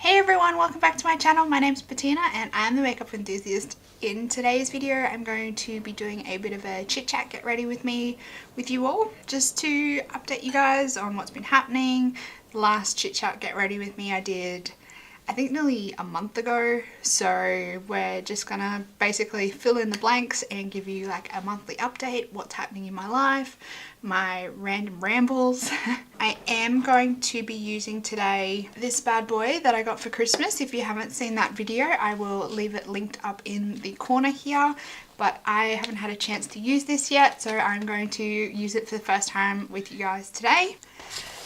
Hey everyone, welcome back to my channel. My name's Bettina and I'm the makeup enthusiast. In today's video I'm going to be doing a bit of a chit chat, get ready with me with you all, just to update you guys on what's been happening. The last chit chat get ready with me I did I think nearly a month ago, so we're just gonna basically fill in the blanks and give you like a monthly update, what's happening in my life, my random rambles. I am going to be using today this bad boy that I got for Christmas. If you haven't seen that video, I will leave it linked up in the corner here, but I haven't had a chance to use this yet, so I'm going to use it for the first time with you guys today.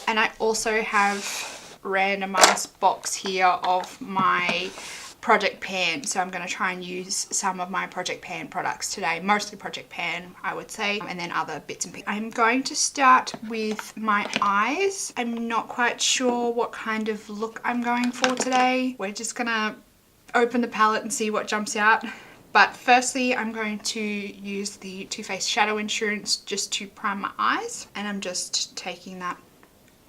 And I also have random ass box here of my Project Pan, so I'm going to try and use some of my Project Pan products today, mostly Project Pan I would say, and then other bits and pieces. I'm going to start with my eyes. I'm not quite sure what kind of look I'm going for today. We're just gonna open the palette and see what jumps out. But firstly, I'm going to use the Too Faced Shadow Insurance just to prime my eyes, and I'm just taking that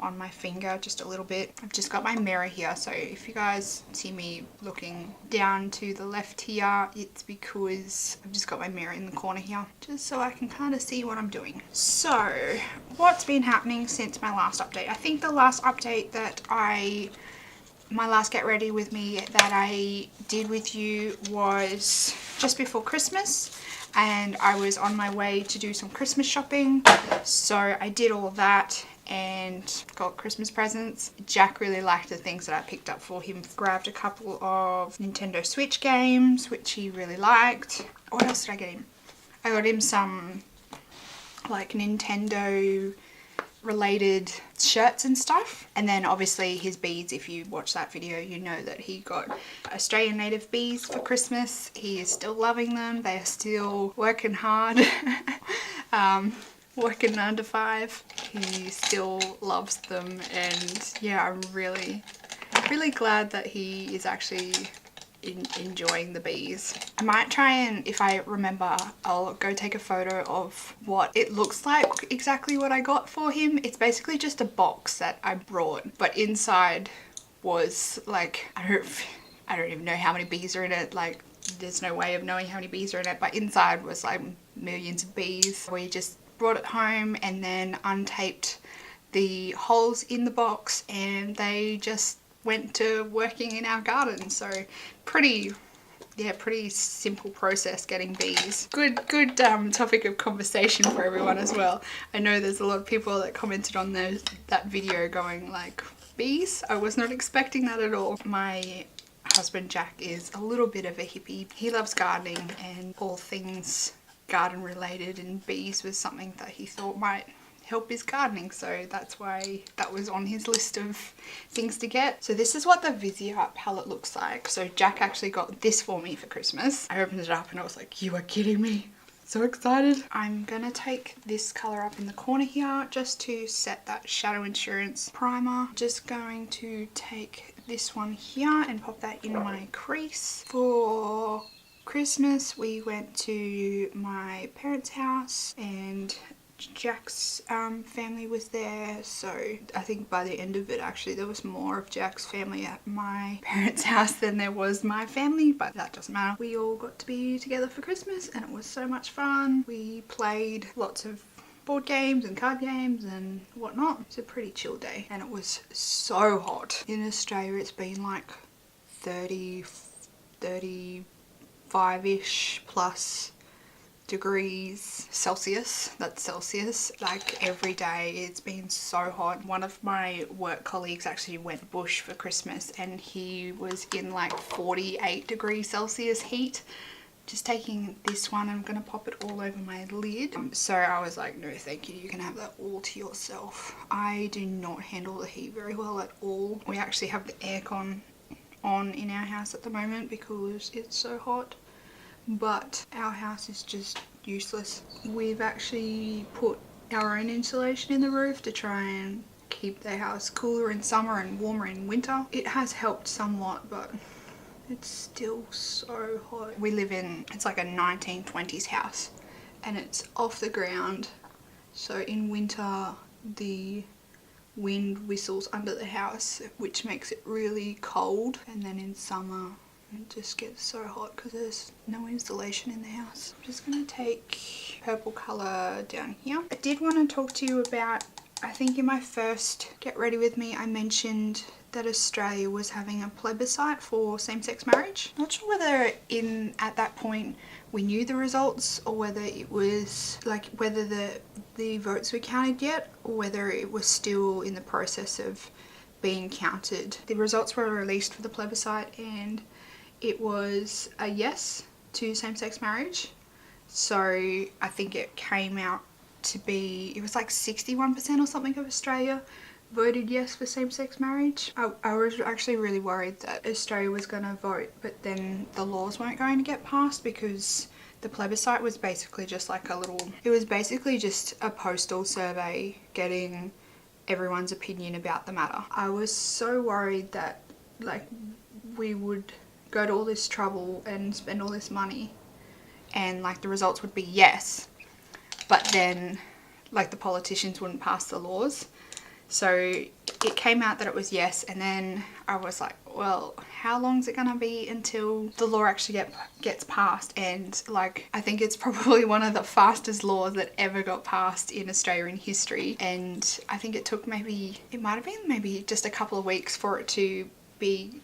on my finger just a little bit. I've just got my mirror here, so if you guys see me looking down to the left here, it's because I've just got my mirror in the corner here, just so I can kind of see what I'm doing. So what's been happening since my last update? I think the last update that my last get ready with me that I did with you was just before Christmas, and I was on my way to do some Christmas shopping, so I did all that and got Christmas presents. Jack really liked the things that I picked up for him. Grabbed a couple of Nintendo Switch games, which he really liked. What else did I get him? I got him some like Nintendo related shirts and stuff, and then obviously his beads. If you watch that video you know that he got Australian native beads for Christmas. He is still loving them. They are still working hard. Working 9 to 5. He still loves them, and yeah, I'm really glad that he is actually enjoying the bees. I might try and, if I remember, I'll go take a photo of what it looks like, exactly what I got for him. It's basically just a box that I brought, but inside was like, I don't even know how many bees are in it. Like, there's no way of knowing how many bees are in it, but inside was like millions of bees. We just brought it home and then untaped the holes in the box, and they just went to working in our garden. So pretty simple process getting bees. Good topic of conversation for everyone as well. I know there's a lot of people that commented on that video going like, bees? I was not expecting that at all. My husband Jack is a little bit of a hippie. He loves gardening and all things garden related, and bees was something that he thought might help his gardening, so that's why that was on his list of things to get. So this is what the Viseart palette looks like. So Jack actually got this for me for Christmas. I opened it up and I was like, you are kidding me. So excited. I'm gonna take this color up in the corner here just to set that Shadow Insurance primer. Just going to take this one here and pop that in my crease. For Christmas we went to my parents' house and Jack's family was there, so I think by the end of it actually there was more of Jack's family at my parents' house than there was my family, but that doesn't matter. We all got to be together for Christmas and it was so much fun. We played lots of board games and card games and whatnot. It's a pretty chill day, and it was so hot. In Australia it's been like 35-ish plus degrees Celsius. That's Celsius. Like every day it's been so hot. One of my work colleagues actually went bush for Christmas and he was in like 48 degrees Celsius heat. Just taking this one, I'm gonna pop it all over my lid. So I was like, no thank you, you can have that all to yourself. I do not handle the heat very well at all. We actually have the aircon on in our house at the moment because it's so hot, but our house is just useless. We've actually put our own insulation in the roof to try and keep the house cooler in summer and warmer in winter. It has helped somewhat, but it's still so hot. We live in, it's like a 1920s house and it's off the ground, so in winter the wind whistles under the house, which makes it really cold. And then in summer it just gets so hot because there's no insulation in the house. I'm just going to take purple colour down here. I did want to talk to you about, I think in my first Get Ready With Me I mentioned that Australia was having a plebiscite for same-sex marriage. Not sure whether at that point we knew the results, or whether it was like whether the votes were counted yet, or whether it was still in the process of being counted. The results were released for the plebiscite and it was a yes to same-sex marriage. So I think it came out to be, it was like 61% or something of Australia voted yes for same-sex marriage. I was actually really worried that Australia was going to vote, but then the laws weren't going to get passed, because the plebiscite was basically just like it was basically just a postal survey getting everyone's opinion about the matter. I was so worried that like we would go to all this trouble and spend all this money and like the results would be yes, but then like the politicians wouldn't pass the laws. So it came out that it was yes, and then I was like, well, how long is it gonna be until the law actually gets passed? And like, I think it's probably one of the fastest laws that ever got passed in Australia in history. And I think it took it might have been maybe just a couple of weeks for it to be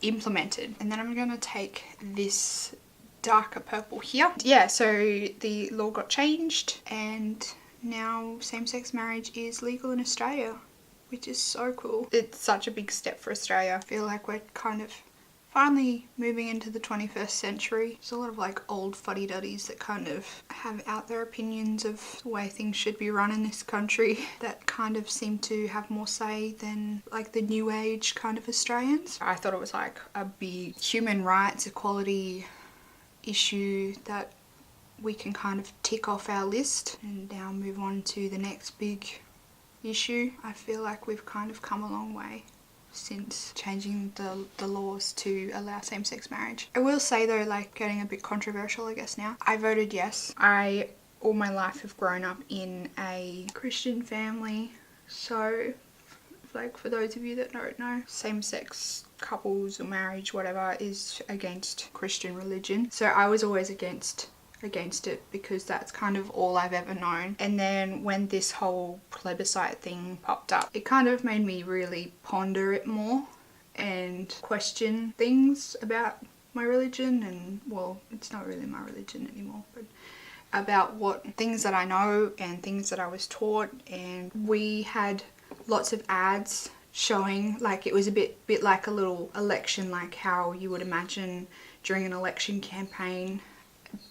implemented. And then I'm gonna take this darker purple here. Yeah, so the law got changed and now same-sex marriage is legal in Australia, which is so cool. It's such a big step for Australia. I feel like we're kind of finally moving into the 21st century. There's a lot of like old fuddy-duddies that kind of have out their opinions of the way things should be run in this country that kind of seem to have more say than like the new age kind of Australians. I thought it was like a big human rights equality issue that we can kind of tick off our list and now move on to the next big issue. I feel like we've kind of come a long way since changing the laws to allow same-sex marriage. I will say though, like getting a bit controversial I guess now, I voted yes. I all my life have grown up in a Christian family, so like for those of you that don't know, same-sex couples or marriage, whatever, is against Christian religion. So I was always against it because that's kind of all I've ever known. And then when this whole plebiscite thing popped up, it kind of made me really ponder it more and question things about my religion, and well, it's not really my religion anymore, but about what things that I know and things that I was taught. And we had lots of ads showing, like it was a bit like a little election, like how you would imagine during an election campaign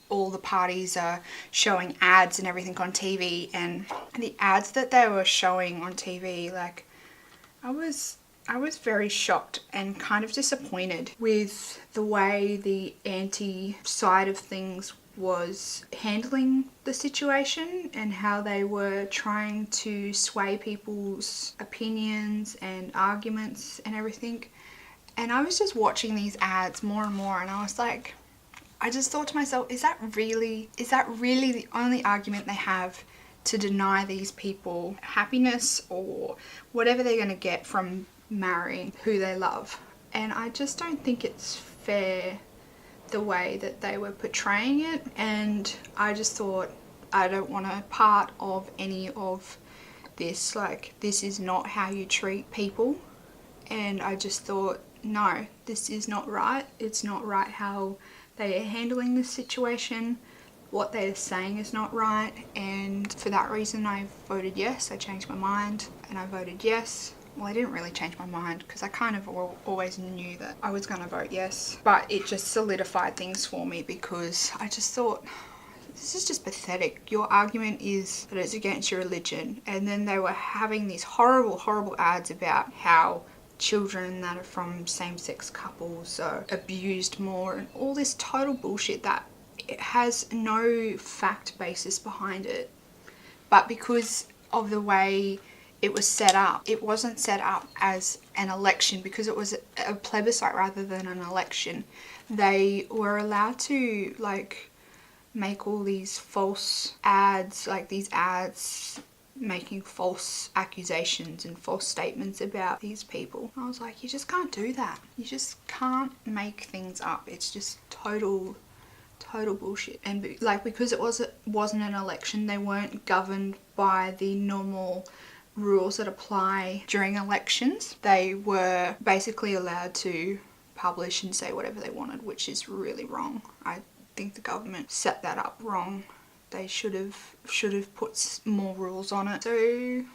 all the parties are showing ads and everything on TV. And the ads that they were showing on TV, like I was very shocked and kind of disappointed with the way the anti side of things was handling the situation and how they were trying to sway people's opinions and arguments and everything. And I was just watching these ads more and more, and I was like, I just thought to myself, is that really the only argument they have to deny these people happiness or whatever they're going to get from marrying who they love? And I just don't think it's fair the way that they were portraying it. And I just thought, I don't want a part of any of this. Like, this is not how you treat people. And I just thought, no, this is not right. It's not right how they are handling this situation. What they're saying is not right. And for that reason I voted yes. I changed my mind and I voted yes. Well, I didn't really change my mind because I kind of always knew that I was going to vote yes. But it just solidified things for me because I just thought, this is just pathetic. Your argument is that it's against your religion. And then they were having these horrible, horrible ads about how children that are from same-sex couples are abused more and all this total bullshit that it has no fact basis behind it. But because of the way it was set up, it wasn't set up as an election because it was a plebiscite rather than an election. They were allowed to like make all these false ads, like these ads making false accusations and false statements about these people. I was like, you just can't do that. You just can't make things up. It's just total bullshit. And like, because it wasn't an election, they weren't governed by the normal rules that apply during elections. They were basically allowed to publish and say whatever they wanted, which is really wrong. I think the government set that up wrong. They should have put more rules on it. So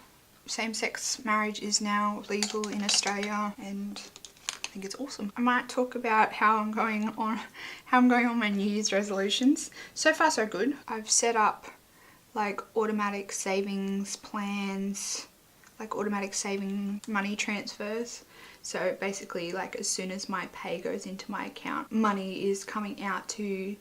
same-sex marriage is now legal in Australia, and I think it's awesome. I might talk about how I'm going on my New Year's resolutions. So far so good. I've set up like automatic savings plans, like automatic saving money transfers. So basically, like, as soon as my pay goes into my account, money is coming out to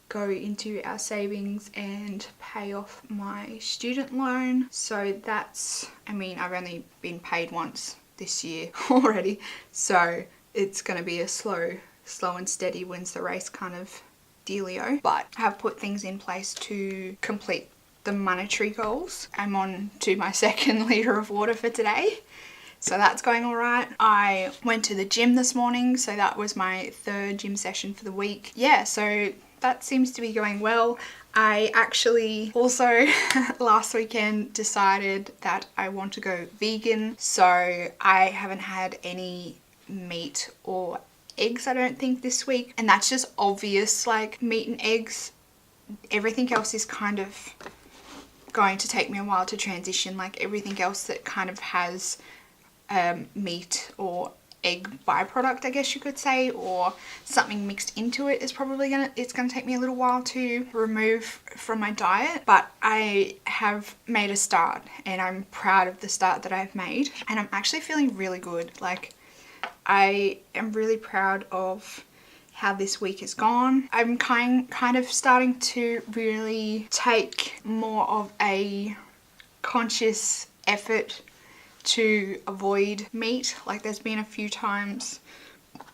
go into our savings and pay off my student loan. So that's, I mean, I've only been paid once this year already, so it's going to be a slow and steady wins the race kind of dealio. But I have put things in place to complete the monetary goals. I'm on to my 2nd litre of water for today, so that's going all right. I went to the gym this morning, so that was my 3rd gym session for the week. Yeah, so that seems to be going well. I actually also last weekend decided that I want to go vegan, so I haven't had any meat or eggs, I don't think, this week, and that's just obvious. Like, meat and eggs, everything else is kind of going to take me a while to transition. Like, everything else that kind of has meat or egg byproduct, I guess you could say, or something mixed into it, is probably gonna take me a little while to remove from my diet. But I have made a start, and I'm proud of the start that I've made, and I'm actually feeling really good. Like, I am really proud of how this week has gone. I'm kind of starting to really take more of a conscious effort to avoid meat. Like, there's been a few times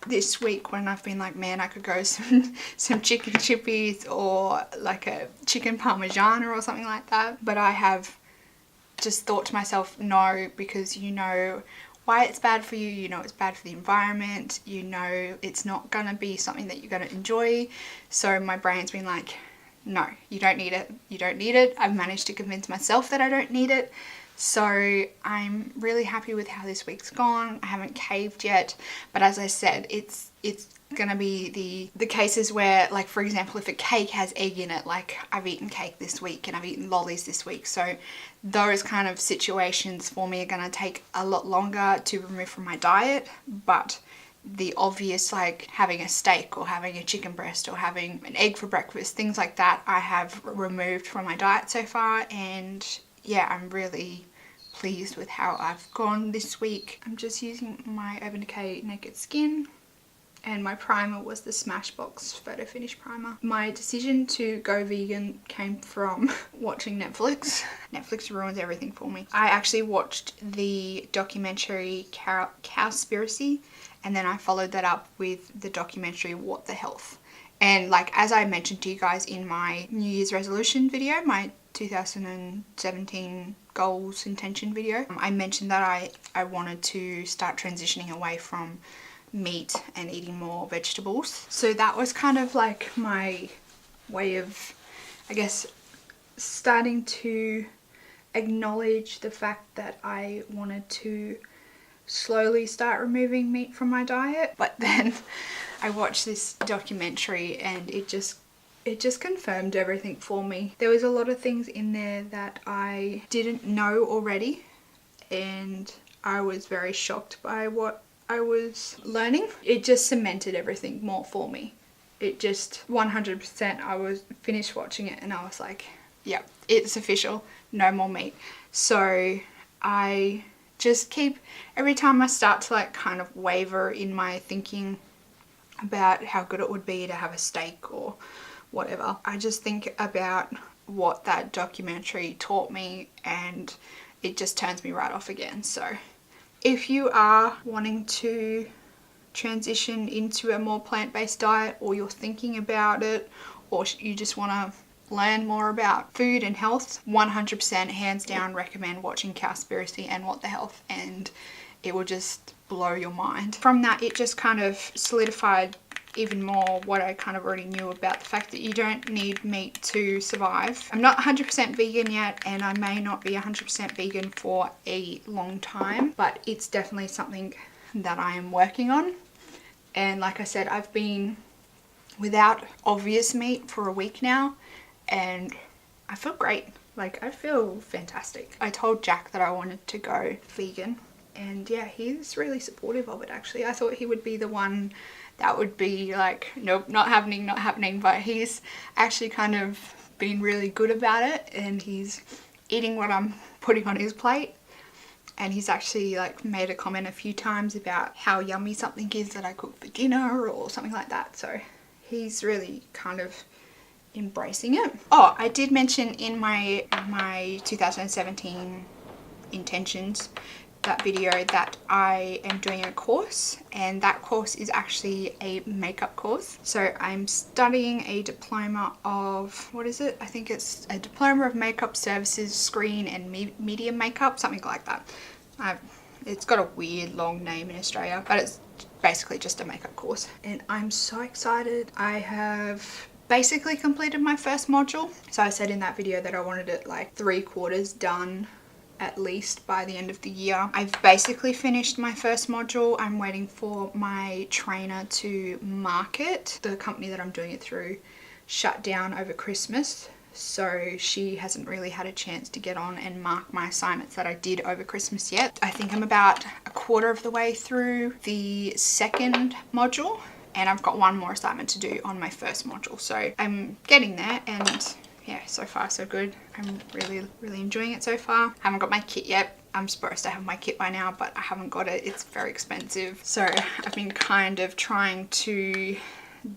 this week when I've been like, man, I could go some chicken chippies or like a chicken parmigiana or something like that, but I have just thought to myself, no, because you know why it's bad for you, you know it's bad for the environment, you know it's not gonna be something that you're gonna enjoy. So my brain's been like, no, you don't need it, you don't need it. I've managed to convince myself that I don't need it. So I'm really happy with how this week's gone. I haven't caved yet, but as I said, it's gonna be the cases where, like, for example, if a cake has egg in it, like I've eaten cake this week and I've eaten lollies this week, so those kind of situations for me are gonna take a lot longer to remove from my diet. But the obvious, like having a steak or having a chicken breast or having an egg for breakfast, things like that, I have removed from my diet so far, and yeah, I'm really pleased with how I've gone this week. I'm just using my Urban Decay Naked Skin, and my primer was the Smashbox Photo Finish Primer. My decision to go vegan came from watching Netflix. Netflix ruins everything for me. I actually watched the documentary Cowspiracy, and then I followed that up with the documentary What the Health. And like, as I mentioned to you guys in my New Year's resolution video, my 2017 goals intention video, I mentioned that I wanted to start transitioning away from meat and eating more vegetables. So that was kind of like my way of, I guess, starting to acknowledge the fact that I wanted to slowly start removing meat from my diet. But then I watched this documentary and it just confirmed everything for me. There was a lot of things in there that I didn't know already, and I was very shocked by what I was learning. It just cemented everything more for me. It just 100%, I was finished watching it and I was like, yep, it's official, no more meat. So I just keep, every time I start to like kind of waver in my thinking about how good it would be to have a steak or whatever, I just think about what that documentary taught me and it just turns me right off again. So if you are wanting to transition into a more plant-based diet, or you're thinking about it, or you just want to learn more about food and health, 100% hands down recommend watching Cowspiracy and What the Health, and it will just blow your mind. From that, it just kind of solidified even more what I kind of already knew about the fact that you don't need meat to survive. I'm not 100% vegan yet, and I may not be 100% vegan for a long time, but it's definitely something that I am working on. And like I said, I've been without obvious meat for a week now, and I feel great. Like, I feel fantastic. I told Jack that I wanted to go vegan, and yeah, he's really supportive of it actually. I thought he would be the one that would be like, nope, not happening, not happening, but he's actually kind of been really good about it, and he's eating what I'm putting on his plate. And he's actually like made a comment a few times about how yummy something is that I cook for dinner or something like that. So he's really kind of embracing it. Oh, I did mention in my 2017 intentions, that video, that I am doing a course, and that course is actually a makeup course. So I'm studying a diploma of, what is it? I think it's a diploma of makeup services, screen and medium makeup, something like that. It's got a weird long name in Australia, but it's basically just a makeup course, and I'm so excited. I have basically completed my first module. So I said in that video that I wanted it like 3/4 done at least by the end of the year. I've basically finished my first module. I'm waiting for my trainer to mark it. The company that I'm doing it through shut down over Christmas, so she hasn't really had a chance to get on and mark my assignments that I did over Christmas yet. I think I'm about 1/4 of the way through the second module, and I've got one more assignment to do on my first module, so I'm getting there. And yeah, so far so good. I'm really enjoying it so far. I haven't got my kit yet. I'm supposed to have my kit by now, but I haven't got it. It's very expensive. So I've been kind of trying to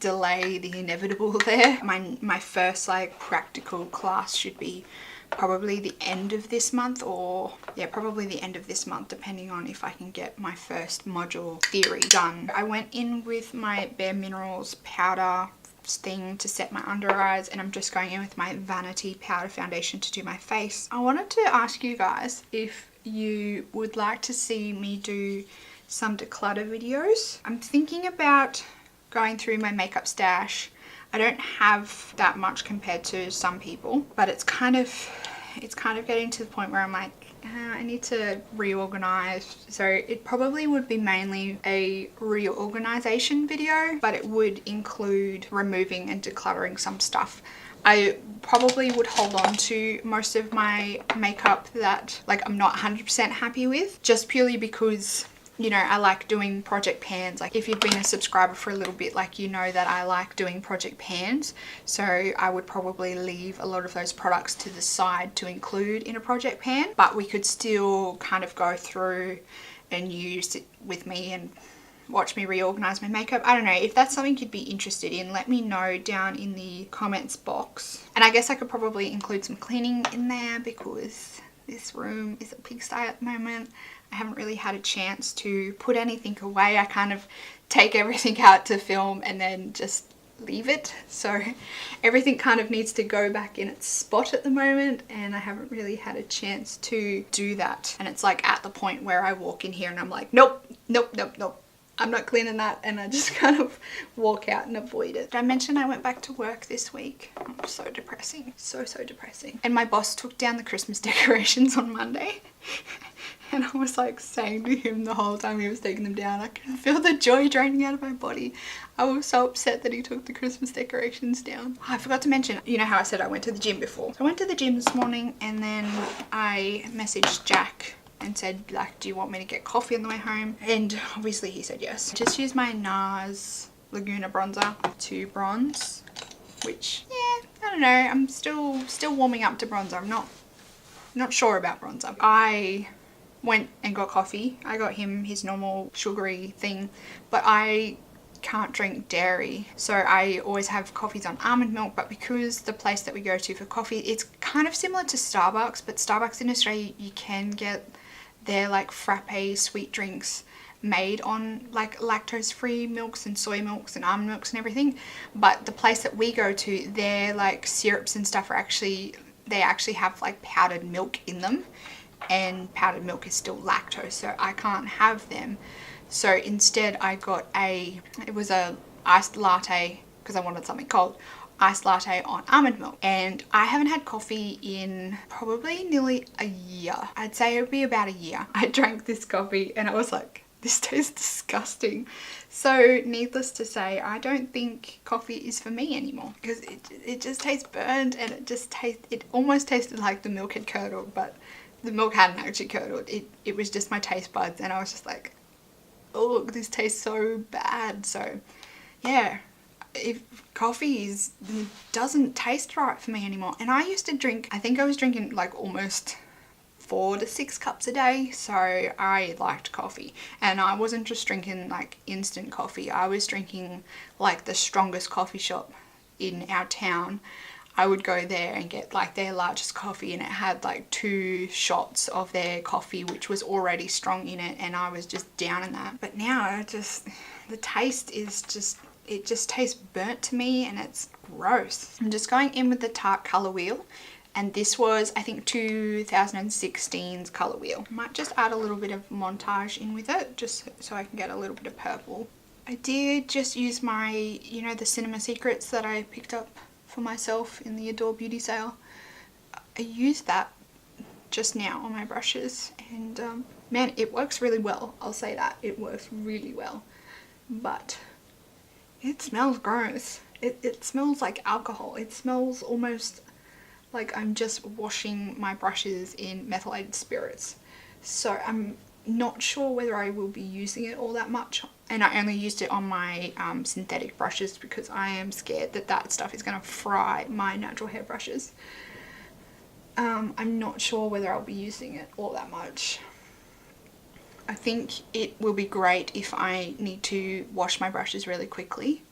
delay the inevitable there. My first like practical class should be probably the end of this month, or yeah, probably the end of this month, depending on if I can get my first module theory done. I went in with my BareMinerals powder thing to set my under eyes, and I'm just going in with my VaniT powder foundation to do my face. I wanted to ask you guys if you would like to see me do some declutter videos. I'm thinking about going through my makeup stash. I don't have that much compared to some people, but it's kind of getting to the point where I'm like, I need to reorganize. So it probably would be mainly a reorganization video, but it would include removing and decluttering some stuff. I probably would hold on to most of my makeup that like I'm not 100% happy with, just purely because, you know, I like doing project pans. Like if you've been a subscriber for a little bit, like, you know that I like doing project pans. So I would probably leave a lot of those products to the side to include in a project pan, but we could still kind of go through and use it with me and watch me reorganize my makeup. I don't know, if that's something you'd be interested in, let me know down in the comments box. And I guess I could probably include some cleaning in there, because this room is a pigsty at the moment. I haven't really had a chance to put anything away. I kind of take everything out to film and then just leave it. So everything kind of needs to go back in its spot at the moment, and I haven't really had a chance to do that. And it's like at the point where I walk in here and I'm like, nope, nope, nope, nope, I'm not cleaning that, and I just kind of walk out and avoid it. Did I mention I went back to work this week? Oh, so depressing. So depressing. And my boss took down the Christmas decorations on Monday. And I was like saying to him the whole time he was taking them down, I can feel the joy draining out of my body. I was so upset that he took the Christmas decorations down. Oh, I forgot to mention, you know how I said I went to the gym before? So I went to the gym this morning, and then I messaged Jack and said, like, do you want me to get coffee on the way home? And obviously he said yes. Just use my Nars Laguna bronzer to bronze, which, yeah, I don't know, I'm still warming up to bronzer. I'm not sure about bronzer. I went and got coffee. I got him his normal sugary thing, but I can't drink dairy, so I always have coffees on almond milk. But because the place that we go to for coffee, it's kind of similar to Starbucks, but Starbucks in Australia, you can get their like frappe sweet drinks made on like lactose free milks and soy milks and almond milks and everything, but the place that we go to, their like syrups and stuff are actually, they actually have like powdered milk in them, and powdered milk is still lactose, so I can't have them. So instead I got it was a iced latte because I wanted something cold, iced latte on almond milk. And I haven't had coffee in probably nearly a year. I'd say it would be about a year. I drank this coffee and I was like, this tastes disgusting. So needless to say, I don't think coffee is for me anymore, because it just tastes burnt, and it almost tasted like the milk had curdled, but the milk hadn't actually curdled. It was just my taste buds, and I was just like, oh, this tastes so bad. So yeah, if coffee doesn't taste right for me anymore. And I used to drink, I think I was drinking like almost 4 to 6 cups a day, so I liked coffee. And I wasn't just drinking like instant coffee, I was drinking like the strongest coffee shop in our town. I would go there and get like their largest coffee, and it had like 2 shots of their coffee which was already strong in it, and I was just down in that. But now the taste is just, it just tastes burnt to me, and it's gross. I'm just going in with the Tarte colour wheel, and this was I think 2016's colour wheel. I might just add a little bit of montage in with it just so I can get a little bit of purple. I did just use my, you know, the Cinema Secrets that I picked up for myself in the Adore Beauty sale. I used that just now on my brushes, and man, it works really well. I'll say that, it works really well, but it smells gross. It smells like alcohol. It smells almost like I'm just washing my brushes in methylated spirits. So I'm not sure whether I will be using it all that much, and I only used it on my synthetic brushes because I am scared that that stuff is going to fry my natural hair brushes. I'm not sure whether I'll be using it all that much. I think it will be great if I need to wash my brushes really quickly.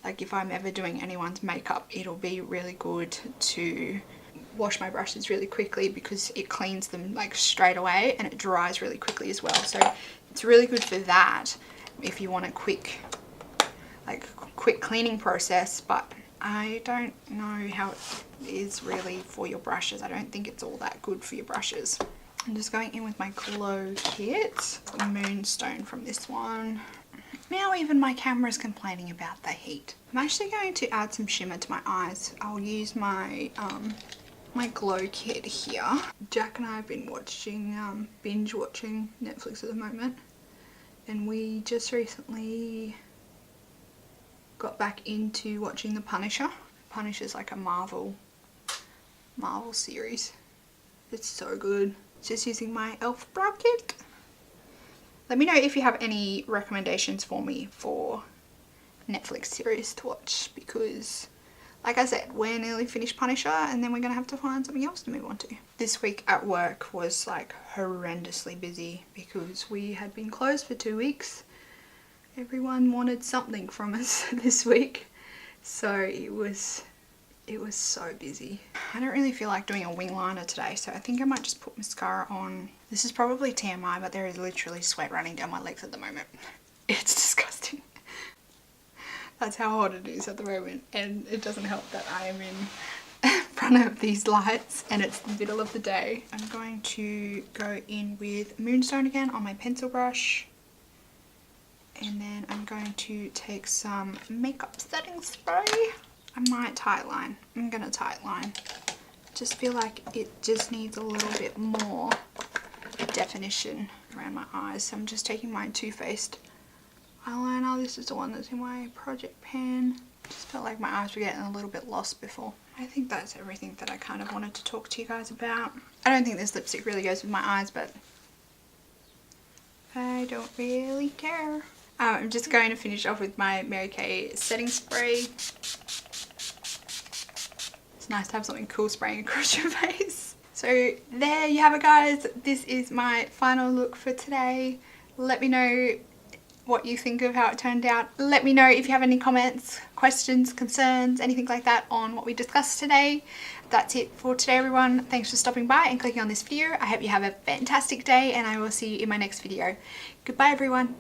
Like if I'm ever doing anyone's makeup, it'll be really good to wash my brushes really quickly because it cleans them like straight away, and it dries really quickly as well. So it's really good for that if you want a quick cleaning process. But I don't know how it is really for your brushes. I don't think it's all that good for your brushes. I'm just going in with my Glow Kit, the Moonstone from this one. Now even my camera is complaining about the heat. I'm actually going to add some shimmer to my eyes. I'll use my my Glow Kit here. Jack and I have been watching, binge watching Netflix at the moment, and we just recently got back into watching The Punisher. Punisher's like a Marvel series. It's so good. Just using my e.l.f. brow kit. Let me know if you have any recommendations for me for Netflix series to watch, because like I said, we're nearly finished Punisher and then we're gonna have to find something else to move on to. This week at work was like horrendously busy because we had been closed for 2 weeks. Everyone wanted something from us this week, so it was so busy. I don't really feel like doing a wing liner today, so I think I might just put mascara on. This is probably TMI, but there is literally sweat running down my legs at the moment. It's disgusting. That's how hot it is at the moment, and it doesn't help that I am in front of these lights and it's the middle of the day. I'm going to go in with Moonstone again on my pencil brush, and then I'm going to take some makeup setting spray. I might tightline. I'm gonna tightline. Just feel like it just needs a little bit more definition around my eyes. So I'm just taking my Too Faced eyeliner. This is the one that's in my project pan. Just felt like my eyes were getting a little bit lost before. I think that's everything that I kind of wanted to talk to you guys about. I don't think this lipstick really goes with my eyes, but I don't really care. I'm just going to finish off with my Mary Kay setting spray. It's nice to have something cool spraying across your face. So there you have it, guys. This is my final look for today. Let me know what you think of how it turned out. Let me know if you have any comments, questions, concerns, anything like that on what we discussed today. That's it for today, everyone. Thanks for stopping by and clicking on this video. I hope you have a fantastic day, and I will see you in my next video. Goodbye, everyone.